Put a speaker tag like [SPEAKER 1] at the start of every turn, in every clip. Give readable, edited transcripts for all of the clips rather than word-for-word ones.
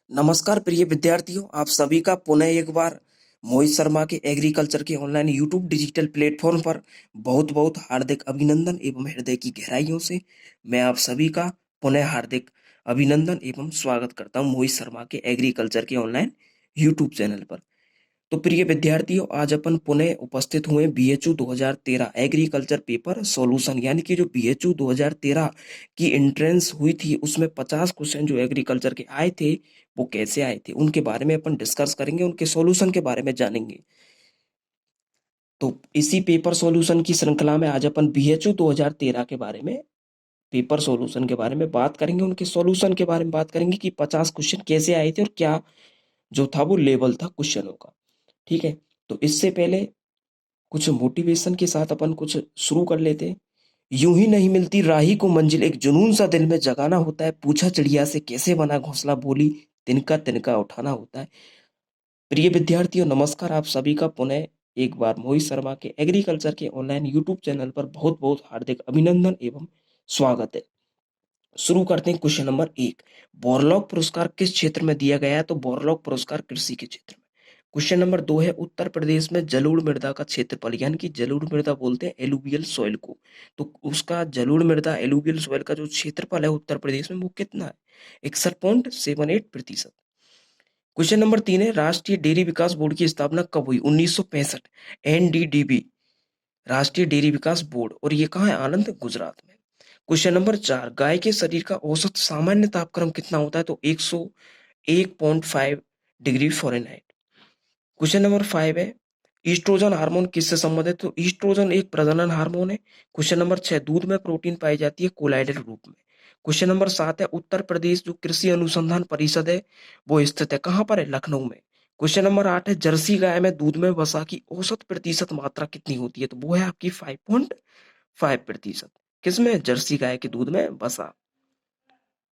[SPEAKER 1] नमस्कार प्रिय विद्यार्थियों, आप सभी का पुनः एक बार मोहित शर्मा के एग्रीकल्चर के ऑनलाइन यूट्यूब डिजिटल प्लेटफॉर्म पर बहुत बहुत हार्दिक अभिनंदन एवं हृदय की गहराइयों से मैं आप सभी का पुनः हार्दिक अभिनंदन एवं स्वागत करता हूं मोहित शर्मा के एग्रीकल्चर के ऑनलाइन यूट्यूब चैनल पर। तो प्रिय विद्यार्थियों, आज अपन पुनः उपस्थित हुए बीएचयू 2013 एग्रीकल्चर पेपर सॉल्यूशन, यानी कि जो बीएचयू 2013 की एंट्रेंस हुई थी उसमें 50 क्वेश्चन जो एग्रीकल्चर के आए थे वो कैसे आए थे उनके बारे में अपन डिस्कस करेंगे, उनके सॉल्यूशन के बारे में जानेंगे। तो इसी पेपर सॉल्यूशन की श्रृंखला में आज अपन बीएचयू 2013 के बारे में, पेपर सॉल्यूशन के बारे में बात करेंगे, उनके सॉल्यूशन के बारे में बात करेंगे कि 50 क्वेश्चन कैसे आए थे और क्या जो था वो लेवल था क्वेश्चनों का। ठीक है, तो इससे पहले कुछ मोटिवेशन के साथ अपन कुछ शुरू कर लेते हैं। यूं ही नहीं मिलती राही को मंजिल, एक जुनून सा दिल में जगाना होता है। पूछा चिड़िया से कैसे बना घोंसला, बोली तिनका तिनका उठाना होता है। प्रिय विद्यार्थियों, नमस्कार। आप सभी का पुनः एक बार मोहित शर्मा के एग्रीकल्चर के ऑनलाइन यूट्यूब चैनल पर बहुत बहुत हार्दिक अभिनंदन एवं स्वागत है। शुरू करते हैं क्वेश्चन नंबर 1। बोरलॉग पुरस्कार किस क्षेत्र में दिया गया है? तो बोरलॉग पुरस्कार कृषि के क्षेत्र में। क्वेश्चन नंबर 2 है, उत्तर प्रदेश में जलोढ़ मृदा का क्षेत्रफल, यानी कि जलोढ़ मृदा बोलते हैं एलुवियल सॉइल को, तो उसका जलोढ़ मृदा एलुवियल सॉइल का जो क्षेत्रफल है उत्तर प्रदेश में वो कितना है? 61.78%। क्वेश्चन नंबर 3 है, राष्ट्रीय डेयरी विकास बोर्ड की स्थापना कब हुई? 1965। एनडीडीबी, राष्ट्रीय डेयरी विकास बोर्ड, और ये कहाँ है? आनंद, गुजरात में। क्वेश्चन नंबर 4, गाय के शरीर का औसत सामान्य तापक्रम कितना होता है? तो 101.5 डिग्री फ़ारेनहाइट। क्वेश्चन नंबर 5 है, ईस्ट्रोजन हार्मोन किससे संबंधित है? तो ईस्ट्रोजन एक प्रजनन हार्मोन है। क्वेश्चन नंबर 6, दूध में प्रोटीन पाई जाती है कोलाइडल रूप में। क्वेश्चन नंबर 7 है, उत्तर प्रदेश जो कृषि अनुसंधान परिषद है वो स्थित है कहाँ पर है? लखनऊ में। क्वेश्चन नंबर 8 है, जर्सी गाय में दूध में वसा की औसत प्रतिशत मात्रा कितनी होती है? तो वो है आपकी 5.5%। किसमें? जर्सी गाय के दूध में वसा।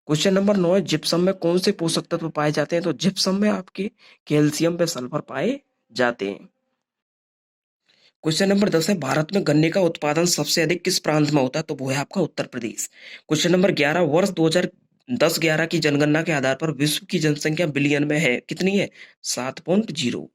[SPEAKER 1] क्वेश्चन नंबर 9 है, जिप्सम में कौन से पोषक तत्व पाए जाते हैं? तो जिप्सम में आपके कैल्शियम व सल्फर पाए जाते हैं। क्वेश्चन नंबर 10 है, भारत में गन्ने का उत्पादन सबसे अधिक किस प्रांत में होता है? तो वो है आपका उत्तर प्रदेश। क्वेश्चन नंबर 11, वर्ष 2010-11 की जनगणना के आधार पर विश्व की जनसंख्या बिलियन में है, कितनी है? 7.0।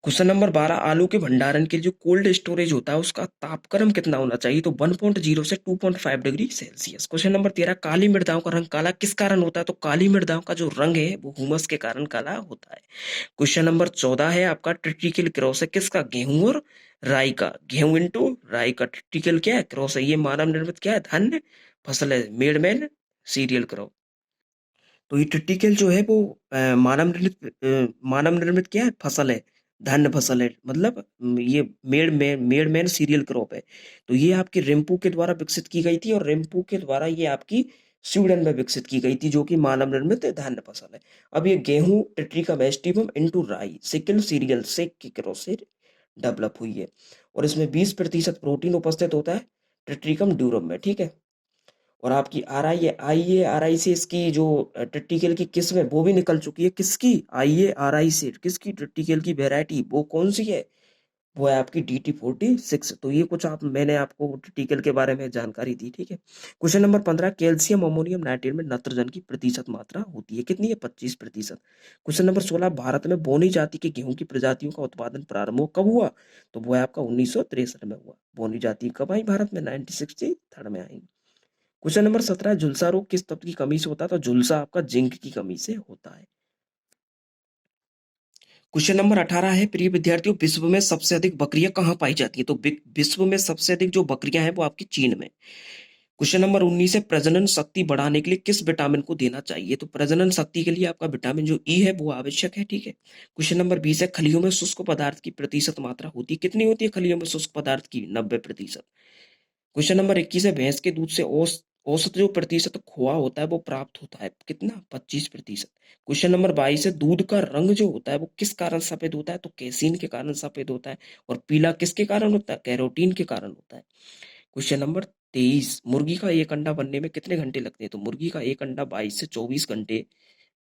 [SPEAKER 1] क्वेश्चन नंबर 12, आलू के भंडारण के लिए जो कोल्ड स्टोरेज होता है उसका तापक्रम कितना होना चाहिए? तो 1.0 से 2.5 डिग्री सेल्सियस। क्वेश्चन नंबर 13, काली मृदाओं का रंग काला किस कारण होता है? तो काली मृदाओं का जो रंग है वो हुमस के कारण काला होता है। क्वेश्चन नंबर 14 है आपका, ट्रिटिकल क्रॉस है किसका? गेहूं और राई का। गेहूं इंटू राई का ट्रिटिकल क्या है? क्रॉस है। ये मानव निर्मित क्या है? धान्य फसल है, मेडमेन सीरियल क्रॉप। तो ये ट्रिटिकल जो है वो मानव निर्मित क्या है? फसल है, धान्य फसल है, मतलब ये मेड मैन सीरियल क्रॉप है। तो ये आपकी रिम्पू के द्वारा विकसित की गई थी, और रिम्पू के द्वारा ये आपकी स्वीडन में विकसित की गई थी, जो कि मानव निर्मित धान्य फसल है। अब ये गेहूं टेट्रिका वेस्टिबम इंटू राई सिकल सीरियल सेक की क्रॉस से डेवलप हुई है, और इसमें 20% प्रोटीन उपस्थित होता है टेट्रिकम ड्यूरम में। ठीक है, और आपकी आईए आरआई से इसकी जो टिट्टिकल की किस्म है वो भी निकल चुकी है। किसकी? आईए आरआई से किसकी टिट्टिकल की वेराइटी वो कौन सी है? वो है आपकी DT46। तो ये कुछ आप मैंने आपको टिट्टिकल के बारे में जानकारी दी। ठीक है, question number 15, calcium ammonium nitrate में नत्रजन की प्रतिशत मात्रा होती है, कितनी है? 25%। क्वेश्चन नंबर 16, भारत में बोनी जाति के गेहूं की प्रजातियों का उत्पादन प्रारंभ कब हुआ? तो वो है आपका 1963 में हुआ। बोनी जाति कब आई भारत में? 1963 में आई। क्वेश्चन नंबर 17, झुलसा रोग किस तत्व की कमी से होता है? तो झुलसा आपका जिंक की कमी से होता है। क्वेश्चन नंबर 18 है, प्रिय विद्यार्थियों, विश्व में सबसे अधिक बकरियां कहाँ पाई जाती है? तो विश्व में सबसे अधिक जो बकरियां हैं वो आपकी चीन में। क्वेश्चन नंबर 19 है, प्रजनन शक्ति बढ़ाने के लिए किस विटामिन को देना चाहिए? तो प्रजनन शक्ति के लिए आपका विटामिन जो ई है वो आवश्यक है। ठीक है, क्वेश्चन नंबर 20 है, खलियों में शुष्क पदार्थ की प्रतिशत मात्रा होती है, कितनी होती है खलियों में शुष्क पदार्थ की? 90%। क्वेश्चन नंबर 21 है, भैंस के दूध से औसत जो प्रतिशत खोआ होता है वो प्राप्त होता है, कितना? 25%। क्वेश्चन नंबर 22 है, दूध का रंग जो होता है वो किस कारण सफेद होता है? तो कैसीन के कारण सफेद होता है। और पीला किसके कारण होता है? कैरोटीन के कारण होता है। क्वेश्चन नंबर 23, मुर्गी का एक अंडा बनने में कितने घंटे लगते हैं? तो मुर्गी का एक अंडा 22 से 24 घंटे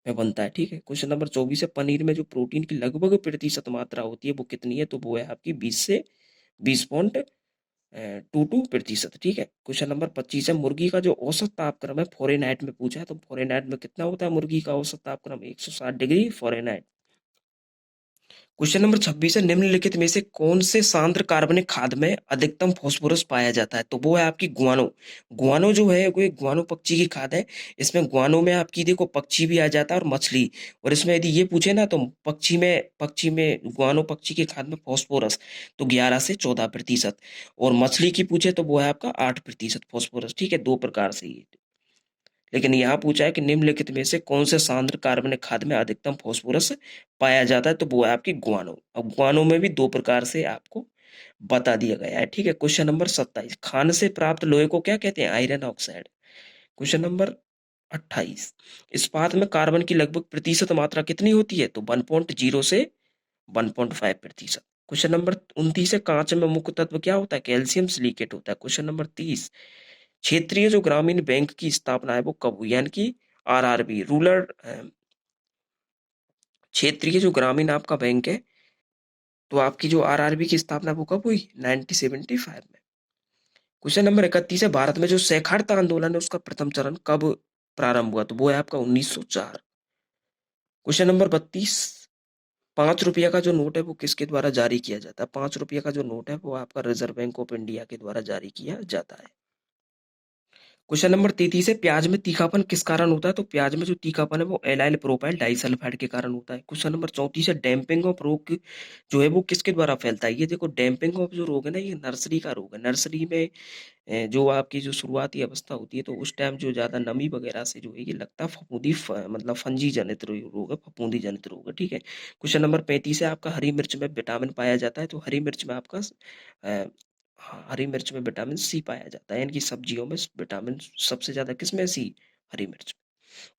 [SPEAKER 1] में बनता है। ठीक है, क्वेश्चन नंबर 24 है, पनीर में जो प्रोटीन की लगभग प्रतिशत मात्रा होती है वो कितनी है? तो वो है आपकी 20 से 20. 22%। ठीक है। क्वेश्चन नंबर 25 है, मुर्गी का जो औसत तापक्रम है फ़ारेनहाइट में पूछा है, तो फ़ारेनहाइट में कितना होता है मुर्गी का औसत तापक्रम? 160 डिग्री फ़ारेनहाइट। क्वेश्चन नंबर 26 है, निम्नलिखित में से कौन से सांद्र कार्बनिक खाद में अधिकतम फास्फोरस पाया जाता है? तो वो है आपकी गुआनो। गुआनो जो है वो एक गुआनो पक्षी की खाद है। इसमें गुआनो में आपकी देखो पक्षी भी आ जाता है और मछली। और इसमें यदि ये पूछे ना तो पक्षी में गुआनो पक्षी की खाद में फास्फोरस तो 11 से 14%। और मछली की पूछे तो वो है आपका 8% फास्फोरस। ठीक है, दो प्रकार से ये। लेकिन यहाँ पूछा है कि निम्नलिखित में से कौन से सांद्र कार्बनिक खाद में अधिकतम फास्फोरस पाया जाता है? तो वो है आपकी गुआनो। अब गुआनो में भी दो प्रकार से आपको बता दिया गया है। ठीक है। क्वेश्चन नंबर 27, खान से प्राप्त लोहे को क्या कहते हैं? Iron oxide. क्वेश्चन नंबर 28, इस्पात में कार्बन की लगभग प्रतिशत मात्रा कितनी होती है? तो 1.0 से 1.5%। क्वेश्चन नंबर 29 है, कांच में मुख्य तत्व क्या होता है? कैल्शियम सिलिकेट होता है। क्वेश्चन नंबर 30, क्षेत्रीय जो ग्रामीण बैंक की स्थापना है वो कब हुई? यानी कि आरआरबी, रूरल क्षेत्रीय जो ग्रामीण आपका बैंक है, तो आपकी जो आरआरबी की स्थापना वो कब हुई? 1975 में। क्वेश्चन नंबर 31 है, भारत में जो सैखाड़ता आंदोलन है उसका प्रथम चरण कब प्रारंभ हुआ? तो वो है आपका 1904। क्वेश्चन नंबर 32, 5 रुपया का जो नोट है वो किसके द्वारा जारी किया जाता है? 5 रुपया का जो नोट है वो आपका रिजर्व बैंक ऑफ इंडिया के द्वारा जारी किया जाता है। क्वेश्चन नंबर 33 है, प्याज में तीखापन किस कारण होता है? तो प्याज में जो तीखापन है वो एलाइल प्रोपाइल डाइसल्फाइड के कारण होता है। क्वेश्चन नंबर 34 है, डैम्पिंग ऑफ रोग जो है वो किसके द्वारा फैलता है? ये देखो, डैम्पिंग ऑफ जो रोग है ना, ये नर्सरी का रोग है। नर्सरी में जो आपकी जो शुरुआती अवस्था होती है तो उस टाइम जो ज्यादा नमी वगैरह से जो है ये लगता है मतलब फंजी जनित रोग है, फफूंदी जनित रोग है। ठीक है। क्वेश्चन नंबर 35 है आपका, हरी मिर्च में विटामिन पाया जाता है? तो हरी मिर्च में आपका हाँ, हरी मिर्च में विटामिन सी पाया जाता है। यानी कि सब्जियों में विटामिन सबसे ज्यादा किसमें? सी, हरी मिर्च में।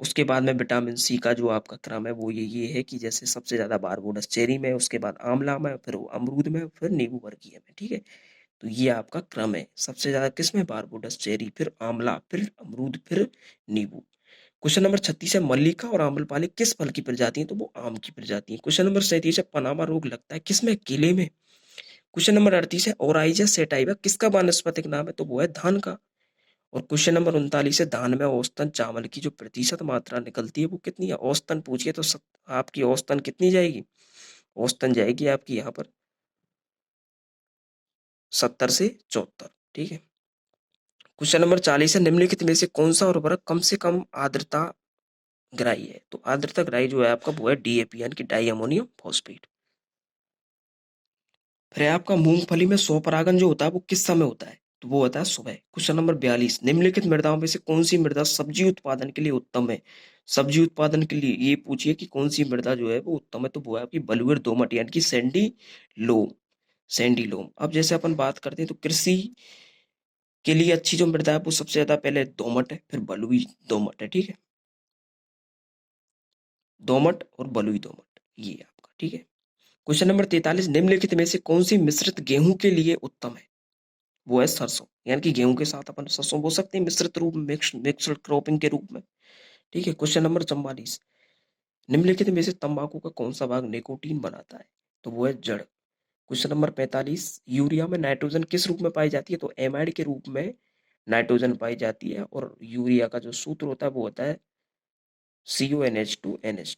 [SPEAKER 1] उसके बाद में विटामिन सी का जो आपका क्रम है वो ये है कि जैसे सबसे ज्यादा बारबोडस चेरी में, उसके बाद आंवला में, फिर वो अमरूद में, फिर नींबू वर्गीय में। ठीक है। तो ये आपका क्रम है, सबसे ज्यादा किसमें? बारबोडस चेरी, फिर आंवला, फिर अमरूद, फिर नींबू। क्वेश्चन नंबर 36 है, मल्लिका और आम्रपाली किस फल की प्रजाति है? तो वो आम की प्रजाति है। क्वेश्चन नंबर 37 है, पनामा रोग लगता है किसमें? केले में। क्वेश्चन नंबर 38 है, ओराइजा सेटाइवा किसका वानस्पतिक नाम है? तो वो है धान का। और क्वेश्चन नंबर 39 है, धान में औसतन चावल की जो प्रतिशत मात्रा निकलती है वो कितनी है? औसतन पूछिए तो आपकी औसतन कितनी जाएगी? औसतन जाएगी आपकी यहाँ पर 70 से 74। ठीक है। क्वेश्चन नंबर 40 है, निम्नलिखित में से कौन सा उर्वरक कम से कम आर्द्रता ग्राही है? तो आर्द्रता ग्राही जो है आपका वो है डीएपी, यानी कि डाई अमोनियम फॉस्फेट। फिर आपका मूंगफली में स्वपरागन जो होता है वो किस समय होता है? तो वो होता है सुबह। क्वेश्चन नंबर 42, निम्नलिखित मृदाओं में से कौन सी मृदा सब्जी उत्पादन के लिए उत्तम है? सब्जी उत्पादन के लिए ये पूछिए कि कौन सी मृदा जो है वो उत्तम है? तो वो है आपकी बलुई दोमट, यानी कि सैंडी लोम। सैंडी लोम। अब जैसे अपन बात करते हैं तो कृषि के लिए अच्छी जो मृदा है वो सबसे ज्यादा पहले दोमट है, फिर बलुई दोमट है। ठीक है। दोमट और बलुई दोमट, ये आपका। ठीक है। क्वेश्चन नंबर 43, निम्नलिखित में से कौन सी मिश्रित गेहूं के लिए उत्तम है? वो है सरसों। यानी कि गेहूं के साथ अपन सरसों बो सकते हैं मिश्रित रूप में, मिक्स्ड क्रॉपिंग के रूप में। ठीक है। क्वेश्चन नंबर 44, निम्नलिखित में से तंबाकू का कौन सा भाग निकोटीन बनाता है? तो वो है जड़। क्वेश्चन नंबर 45, यूरिया में नाइट्रोजन किस रूप में पाई जाती है? तो एमाइड के रूप में नाइट्रोजन पाई जाती है। और यूरिया का जो सूत्र होता है वो होता है CONH2NH,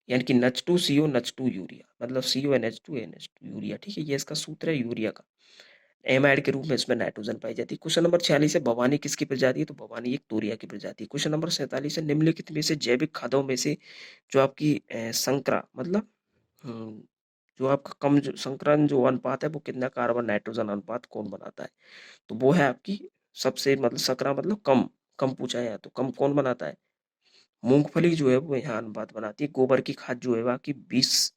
[SPEAKER 1] यानी कि NH2CO NH2 यूरिया, मतलब CONH2NH2 यूरिया। ठीक है। ये इसका सूत्र है यूरिया का। एमाइड के रूप में इसमें नाइट्रोजन पाई जाती है। क्वेश्चन नंबर 46 है, भवानी किसकी प्रजाति है? तो भवानी एक तोरिया की प्रजाति है। क्वेश्चन नंबर 47 है, निम्नलिखित में से जैविक खादों में से जो आपकी संकरा मतलब जो आपका कम जो संकरण जो अनुपात है वो कितना कार्बन नाइट्रोजन अनुपात कौन बनाता है? तो वो है आपकी सबसे मतलब सकरा मतलब कम, कम पूछा है तो कम कौन बनाता है? मूंगफली जो है वो यहाँ अनुपात बनाती है। गोबर की खाद जो है बाकी 20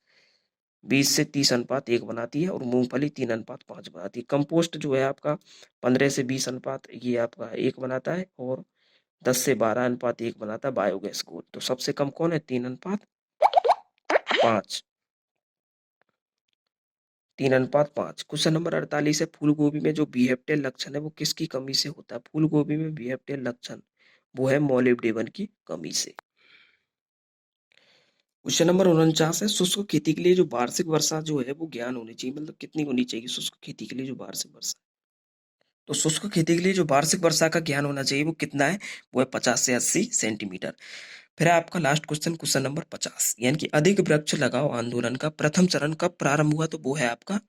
[SPEAKER 1] से 30 अनुपात 1 बनाती है। और मूंगफली 3 अनुपात 5 बनाती है। कंपोस्ट जो है आपका 15 से 20 अनुपात ये आपका 1 बनाता है। और 10 से 12 अनुपात 1 बनाता है बायोगैस को। तो सबसे कम कौन है? 3 अनुपात 5। 3 अनुपात 5। क्वेश्चन नंबर 48 है, फूल गोभी में जो बीहेप्टेल लक्षण है वो किसकी कमी से होता है? फूल गोभी में बीहेप्टेल लक्षण वो है मोलिब्डेनम की कमी से। क्वेश्चन नंबर 49 है, शुष्क खेती के लिए जो वार्षिक वर्षा जो है वो ज्ञान होनी चाहिए, मतलब कितनी होनी चाहिए शुष्क खेती के लिए जो वार्षिक वर्षा। तो शुष्क खेती के लिए जो वार्षिक वर्षा का ज्ञान होना चाहिए वो कितना है, वो है 50 से 80 सेंटीमीटर। फिर आपका लास्ट क्वेश्चन, क्वेश्चन नंबर 50, यानी कि अधिक वृक्ष लगाओ आंदोलन का प्रथम चरण कब प्रारंभ हुआ, तो वो है आपका,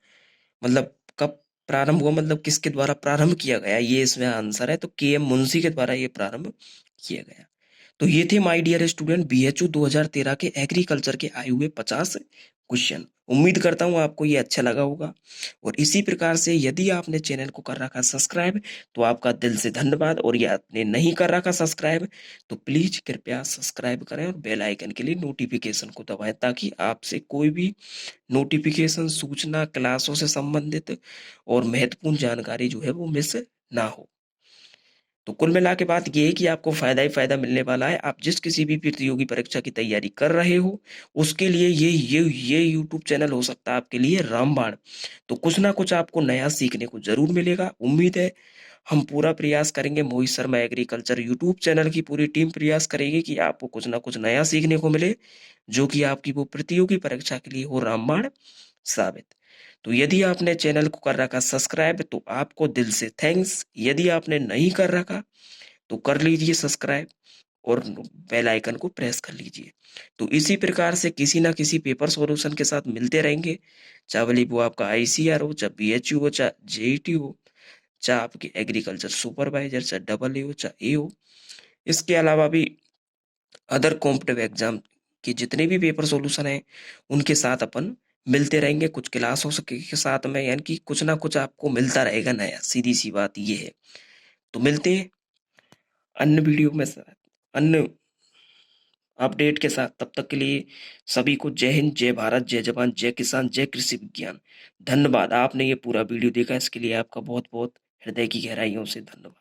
[SPEAKER 1] मतलब कब प्रारंभ हुआ, मतलब किसके द्वारा प्रारंभ किया गया, ये इसमें आंसर है। तो के एम मुंशी के द्वारा ये प्रारंभ किया गया। तो ये थे माय डियर स्टूडेंट बीएचयू 2013 के एग्रीकल्चर के आए हुए 50 क्वेश्चन। उम्मीद करता हूँ आपको ये अच्छा लगा होगा। और इसी प्रकार से यदि आपने चैनल को कर रखा सब्सक्राइब तो आपका दिल से धन्यवाद, और ये आपने नहीं कर रखा सब्सक्राइब तो प्लीज कृपया सब्सक्राइब करें और बेल आइकन के लिए नोटिफिकेशन को दबाएं, ताकि आपसे कोई भी नोटिफिकेशन, सूचना, क्लासों से संबंधित और महत्वपूर्ण जानकारी जो है वो मिस ना हो। तो कुल मिला के बात ये है कि आपको फायदा ही फायदा मिलने वाला है। आप जिस किसी भी प्रतियोगी परीक्षा की तैयारी कर रहे हो उसके लिए ये यूट्यूब चैनल हो सकता है आपके लिए रामबाण। तो कुछ ना कुछ आपको नया सीखने को जरूर मिलेगा। उम्मीद है हम पूरा प्रयास करेंगे, Mohit Sharma agriculture YouTube channel की पूरी टीम प्रयास करेगी कि आपको कुछ ना कुछ नया सीखने को मिले, जो कि आपकी वो प्रतियोगी परीक्षा के लिए हो रामबाण साबित। तो यदि आपने चैनल को कर रखा सब्सक्राइब तो आपको दिल से थैंक्स। यदि आपने नहीं कर रखा तो कर लीजिए सब्सक्राइब और बेल आइकन को प्रेस कर लीजिए। तो इसी प्रकार से किसी ना किसी पेपर सॉल्यूशन के साथ मिलते रहेंगे, चाहे भले वो आपका आईसीआर हो, चाहे बीएचयू हो, चाहे जेईटी हो, चाहे आपके एग्रीकल्चर सुपरवाइजर, चाहे डबल ए हो, चाहे ए हो। इसके अलावा भी अदर कॉम्पिटिटिव एग्जाम के जितने भी पेपर सॉल्यूशन हैं उनके साथ अपन मिलते रहेंगे, कुछ क्लासों के साथ में, यानी कि कुछ ना कुछ आपको मिलता रहेगा नया, सीधी सी बात ये है। तो मिलते हैं अन्य वीडियो में साथ, अन्य अपडेट के साथ। तब तक के लिए सभी को जय हिंद, जय भारत, जय जवान, जय किसान, जय कृषि विज्ञान। धन्यवाद, आपने ये पूरा वीडियो देखा इसके लिए आपका बहुत बहुत हृदय की गहराइयों से धन्यवाद।